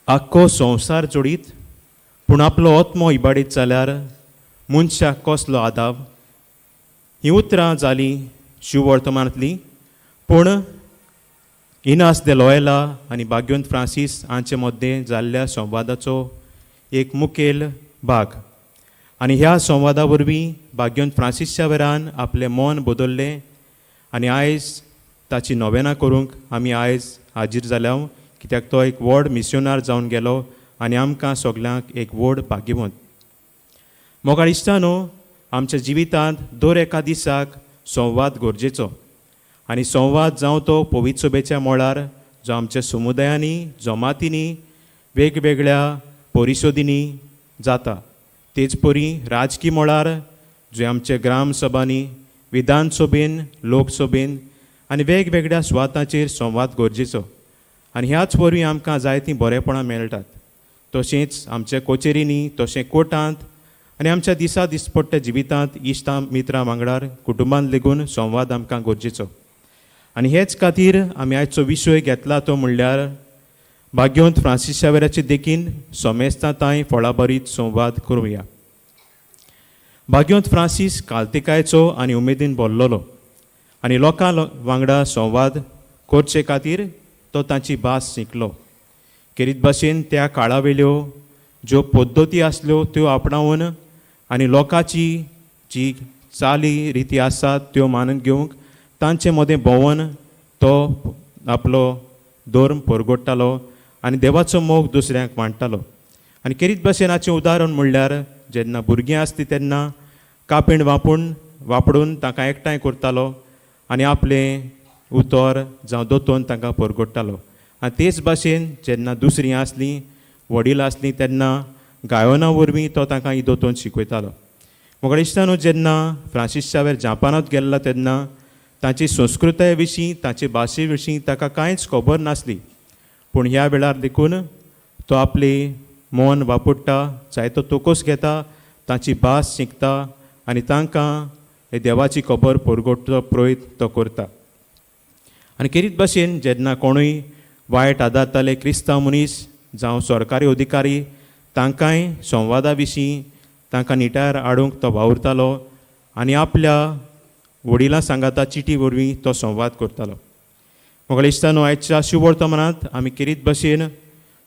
आख्खो संवसार जोडीत पूण आपलो आत्मो इबाडीत जाल्यार मनशाक कसलो आदाब. ही उतरां जालीं शिववर्तमानांतलीं, पूण इनास दे लॉयला आनी भाग्यवंत फ्रांसीस हांचे मदें जाल्ल्या संवादाचो एक मुखेल भाग. आनी ह्या संवादा वरवीं भाग्यवंत फ्रांसीसच्या वेळान आपलें मन बदल्लें आनी आयज ताची नोवेनां करूंक आमी आयज हाजीर जाल्या, कित्याक तो एक व्हड मिस्योनार जावन गेलो आनी आमकां सगल्यांक एक व्हड भाग्यवंत. म्हाका दिसता न्हू, आमच्या जिवितांत दर एका दिसाक संवाद गरजेचो. आनी संवाद जावं तो पवित्र सभेच्या मळार, जो आमच्या समुदायांनी जमातींनी वेगवेगळ्या परिशोधींनी जाता, तेच परी राजकीय मळार, जे आमच्या ग्रामसभांनी, विधानसभेन, लोकसभेन आनी वेगवेगळ्या सुवातांचेर संवाद गरजेचो. आनी ह्याच वरवीं आमकां जायतीं बरेपणां मेळटात. तशेंच आमच्या कोचेरींनी, तशें कोर्टांत आनी आमच्या दिसा दिसपट्ट्या जिवितांत इश्टां मित्रां वांगडार कुटुंबांत लेगून संवाद आमकां गरजेचो. आनी हेच खातीर आमी आयचो विशय घेतला तो म्हणल्यार भाग्यवंत फ्रांसीस शावेराचे देखीन सोमेस्तां तांय फळाबरीत संवाद करुया. भाग्यवंत फ्रांसीस काल्तिकायेचो आनी उमेदीन भरलोलो आनी लोकां वांगडा संवाद करचे खातीर तो तांची भास शिकलो. खेरीत भाशेन त्या काळा वेल्यो ज्यो पद्दती आसल्यो त्यो आपणावन आनी लोकांची जी चाली रिती आसात त्यो मानून घेवंक तांचे मदें भोंवन तो आपलो धर्म परगडटालो आनी देवाचो मोग दुसऱ्यांक मांडटालो. आनी खेरीत भाशेन हाचें उदाहरण म्हणल्यार जेन्ना भुरगीं आसलीं तेन्ना कापीण वापरून तांकां एकठांय करतालो आनी आपलें उतर जावं दोतोन तांकां परगडटालो. आनी तेच भाशेन जेन्ना दुसरीं आसलीं, वडील आसलीं, तेन्ना गायना वरवीं तो तांकां ही दोतोन शिकयतालो. म्हाका दिसता न्हू, जेन्ना फ्रांसीस शावेर जापानांत गेल्लो तेन्ना तांची संस्कृताये विशीं, ताचे भाशे विशीं ताका कांयच खबर नासली. पूण ह्या वेळार देखून तो आपली मन वापरता, जायतो तोकोस घेता, तांची भास शिकता आनी तांकां हे देवाची खबर परगडचो प्रयत्न तो करता. आनी खेरीत भाशेन जेन्ना कोणूय वायट आदारताले क्रिस्तांव मनीस जावं सरकारी अधिकारी, तांकांय संवादा विशीं तांकां निटार हाडूंक तो वावुरतालो आनी आपल्या वडिलां सांगाता चिटी वरवीं तो संवाद करतालो. म्हाका दिसता न्हू, आयच्या शिववर्तमानांत आमी खेरीत भाशेन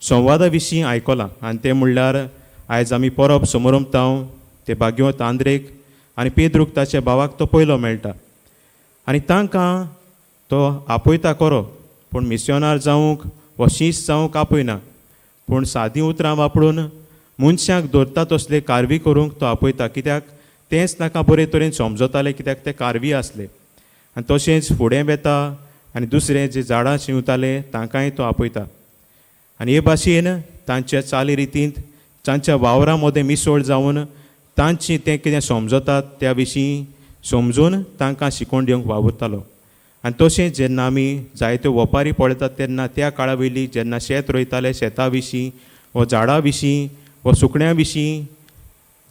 संवादा विशीं आयकलां. आनी तें म्हणल्यार आयज आमी परब समारंभांत ते भाग्यवंत आंद्रेक आनी पेद्रूक ताच्या भावाक तो पयलो मेळटा आनी तांकां तो आपयता खरो, पूण मिस्योनार जावंक वा शिश्य जावंक आपयना, पूण सादीं उतरां वापरून मनशांक धरता तसले कारवी करूंक तो आपयता. कित्याक तेंच ताका बरे तरेन समजतालें, कित्याक ते कारवी आसले. आनी तशेंच फुडें वेता आनी दुसरे जे झाडां शिंवताले तांकांय तो आपयता. आनी हे भाशेन तांच्या चाली रितींत, तांच्या वावरां मदें मिसळ जावन तांची तें कितें समजतात त्या विशीं समजून तांकां शिकोवन दिवंक वावुरतालो. आनी तशेंच जेन्ना आमी जायत्यो ओपारी पळयतात तेन्ना त्या काळा वयली जेन्ना शेत रोयताले, शेता विशीं वा झाडां विशीं वा सुकण्यां विशीं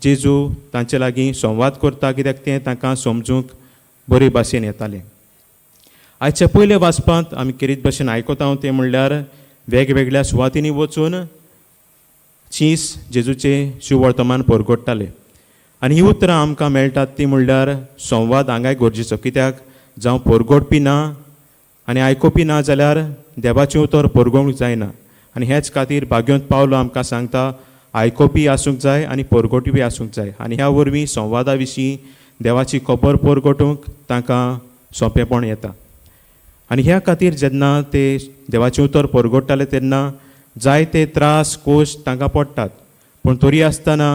जेजू तांचे लागीं संवाद करता, कित्याक तें तांकां समजूंक बरे भाशेन येतालें. आयच्या पयल्या वाचपांत आमी खेरीत भाशेन आयकता तें म्हणल्यार वेगवेगळ्या सुवातींनी वचून चीस जेजूचे शिववर्तमान परगडटाले. आनी ही उतरां आमकां मेळटात ती म्हणल्यार संवाद हांगाय गरजेचो. कित्याक जावं परगडपी ना आनी आयकुपी ना जाल्यार देवाचें उतर परगडूंक जायना. आनी हेच खातीर भाग्यवंत पावलो आमकां सांगता, आयकुपी आसूंक जाय आनी परगडपी आसूंक जाय. आनी ह्या वरवीं संवादा विशीं देवाची खबर परगटूंक तांकां सोंपेपण येता. आनी ह्या खातीर जेन्ना ते देवाचें उतर परगडटाले तेन्ना जायते त्रास, कोश तांकां पडटात. पूण तरी आसतना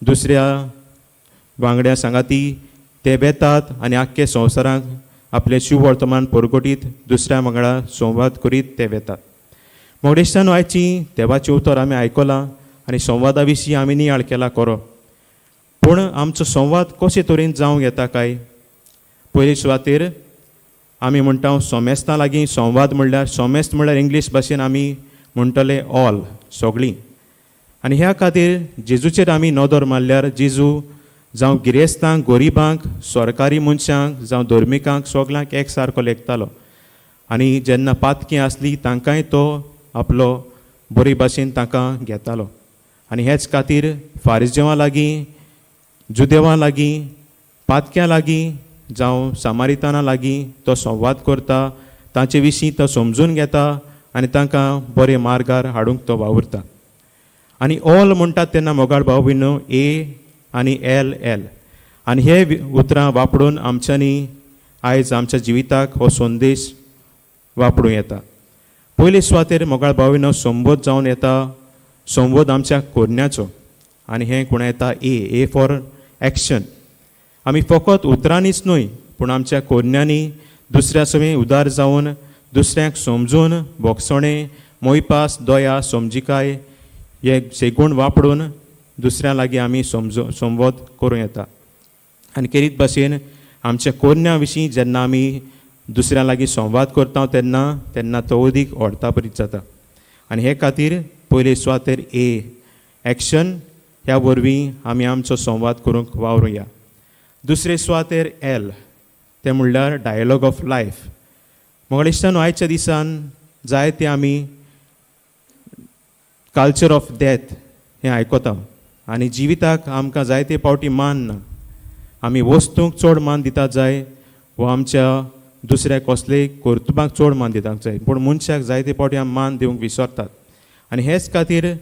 दुसऱ्या वांगड्या सांगाती ते बेतात आनी आख्खे संवसाराक आपले शिववर्तमान परगटीत दुसऱ्या वांगडा संवाद करीत ते वेतात. म्हाका दिसता न्हू, आयची देवाचें उतर आमी आयकलां आनी संवादा विशीं आमी नियाळ केला खरो, पूण आमचो संवाद कशे तरेन जावंक येता काय. पयले सुवातेर आमी म्हणटा सोमेस्तां लागीं संवाद म्हणल्यार, सोमेस्त म्हणल्यार इंग्लीश भाशेन आमी म्हणटले ऑल, सगळीं. आनी ह्या खातीर जेजूचेर आमी नदर मारल्यार जेजू जावं गिरेस्तांक, गरिबांक, सरकारी मनशांक जावं धर्मिकांक सगळ्यांक एक सारको लेखतालो. आनी जेन्ना पातकी आसली तांकांय तो आपलो बरे भाशेन तांकां घेतालो. आनी हेच खातीर फारिजेवां लागीं, जुदेवां लागीं, पातक्यां लागीं जावं सामारिताना लागीं तो संवाद करता, तांचे विशीं तो समजून घेता आनी तांकां बरे मार्गार हाडूंक तो वावुरता. आनी ऑल म्हणटात तेन्ना मोगाळ भाव भयणो ए आनी एल. आनी हे उतरां वापरून आमच्यांनी आयज आमच्या जिविताक हो संदेश वापरूं येता. पयले सुवातेर मोगाळ भाव भयणो संबोध जावन येता, संबोध आमच्या कोरण्याचो. आनी हें कोण येता ए फॉर एक्शन. आमी फकत उतरांनीच न्हय पूण आमच्या कोरण्यांनी दुसऱ्या सवें उदार जावन दुसऱ्यांक समजून बोगसणें, मोयपास, दया, समजिकाय हे सेगूण वापरून दुसऱ्यां लागीं आमी संवाद करूं येता. आनी खेरीत भाशेन आमच्या कोरण्या विशीं जेन्ना आमी दुसऱ्यां लागीं संवाद करता तेन्ना तो अदीक व्हडता परीत जाता. आनी हे खातीर पयले सुवातेर ए एक्शन ह्या वरवीं आमी आमचो संवाद करूंक वावरुया. दुसरे सुवातेर एल तें म्हणल्यार डायलॉग ऑफ लायफ. म्हाका दिसता आयच्या दिसान जायते आमी कल्चर ऑफ डेथ हें आयकता. आनी जिविताक आमकां जायते फावटी मान ना. आमी वस्तूंक चड मान दितात जाय वा आमच्या दुसऱ्या कसलेय कर्तुबाक चड मान दितात जाय, पूण मनशाक जायते फावटी आमी मान दिवंक विसरतात. आनी हेच खातीर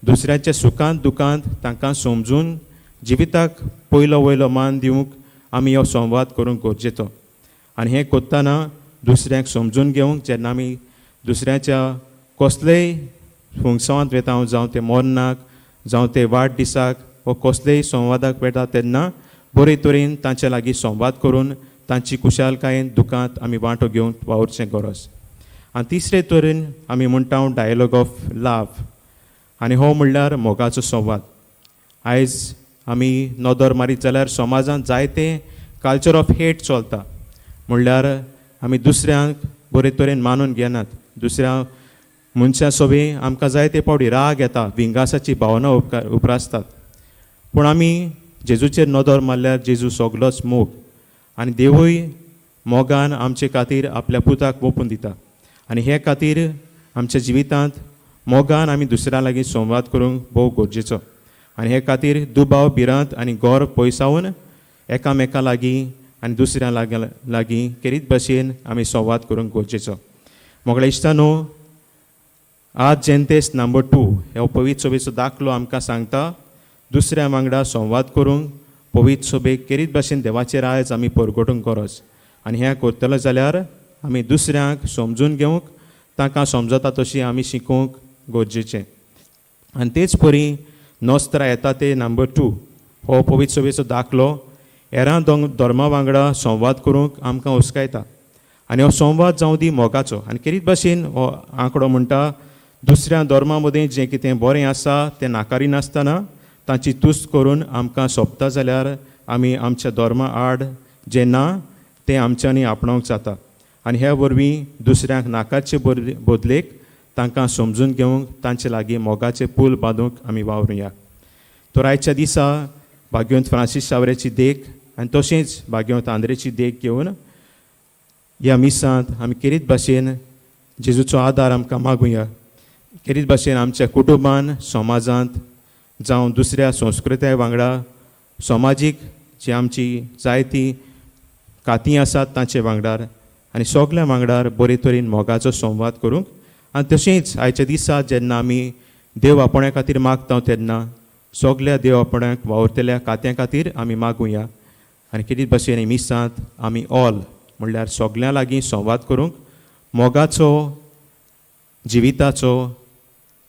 दुसऱ्याच्या सुखांत दुखांत तांकां समजून जिविताक पयलो वयलो मान दिवंक आमी हो संवाद करूंक गरजेचो. आनी हें करतना दुसऱ्यांक समजून घेवंक जेन्ना आमी दुसऱ्याच्या कसलेय फंक्शनांत वेता, जावं ते मरणाक जावं ते वाडदिसाक वा कसलेय संवादाक वेता तेन्ना बरे तरेन तांचे लागीं संवाद करून तांची कुशालकायेन दुखांत आमी वांटो घेवंक वावरचें गरज. आनी तिसरे तरेन आमी म्हणटा डायलॉग ऑफ लव. आनी हो म्हणल्यार मोगाचो संवाद. आयज आमी नदर मारीत जाल्यार समाजांत जायते कल्चर ऑफ हेट चलता. म्हणल्यार आमी दुसऱ्यांक बरे तरेन मानून घेनात. दुसऱ्या मनशा सोबे आमकां जायते फावटी राग येता, विंगासाची भावना उप्रासतात. पूण आमी जेजूचेर नदर मारल्यार जेजू सगलोच मोग. आनी देवूय मोगान आमचे खातीर आपल्या पुताक ओपून दिता. आनी हे खातीर आमच्या जिवितांत मोगान आमी दुसऱ्यां लागीं संवाद करूंक भोव गरजेचो. आनी हे खातीर दुबाव भिरांत आनी गोर पयसावन एकामेका लागीं आनी दुसऱ्यां लागीं खेरीत भाशेन आमी संवाद करूंक गरजेचो. मोगळे इश्टानो, आज जेंतेस नंबर 2 हो पवित्र सभेचो दाखलो आमकां सांगता दुसऱ्या वांगडा संवाद करूंक पवित्र सभेक खेरीत भाशेन देवाचेर आयज आमी परगटूंक गरज. आनी हें करतलो जाल्यार आमी दुसऱ्यांक समजून घेवंक, तांकां समजता तशी आमी शिकोवंक गरजेचें. आनी तेच परी नोस्त्रा येता ते नंबर 2 हो पवित्र सभेचो दाखलो हेरां धर्मा वांगडा संवाद करूंक आमकां उस्कायता. आनी हो संवाद जावं दी मोगाचो. आनी खेरीत भाशेन हो आंकडो म्हणटा दुसऱ्या धर्मा मदें जें कितें बरें आसा तें नाकारिनासतना तांची तुस्त करून आमकां सोबता जाल्यार आमी आमच्या धर्मा आड जें ना तें आमच्यांनी आपणावंक जाता. आनी हे वरवीं दुसऱ्यांक नाकारचे बदलेक तांकां समजून घेवंक तांचे लागीं मोगाचें पूल बांदूंक आमी वावरुया. तर आयच्या दिसा भाग्यवंत फ्रांसीस सावरेची देख आनी तशेंच भाग्यवंत आंद्रेची देख घेवन ह्या मिसांत आमी खेरीत भाशेन जेजूचो आदार आमकां मागुया. खेरीत भाशेन आमच्या कुटुंबान, समाजांत जावं दुसऱ्या संस्कृताय वांगडा समाजीक जी आमची जायती कातीं आसात तांचे वांगडार आनी सगल्या वांगडार बरे तरेन मोगाचो संवाद करूंक. आनी तशेंच आयच्या दिसा जेन्ना आमी देव आपण्या खातीर मागता तेन्ना सगल्या देव आपणाक वावरतल्या कात्यां खातीर आमी मागुया. आनी खेरीत भाशेन मिसांत आमी ऑल म्हणल्यार सगल्या लागीं संवाद करूंक, मोगाचो, जिविताचो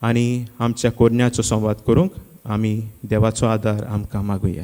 आनी आमच्या कोरण्याचो संवाद करूंक आमी देवाचो आदार आमकां मागुया.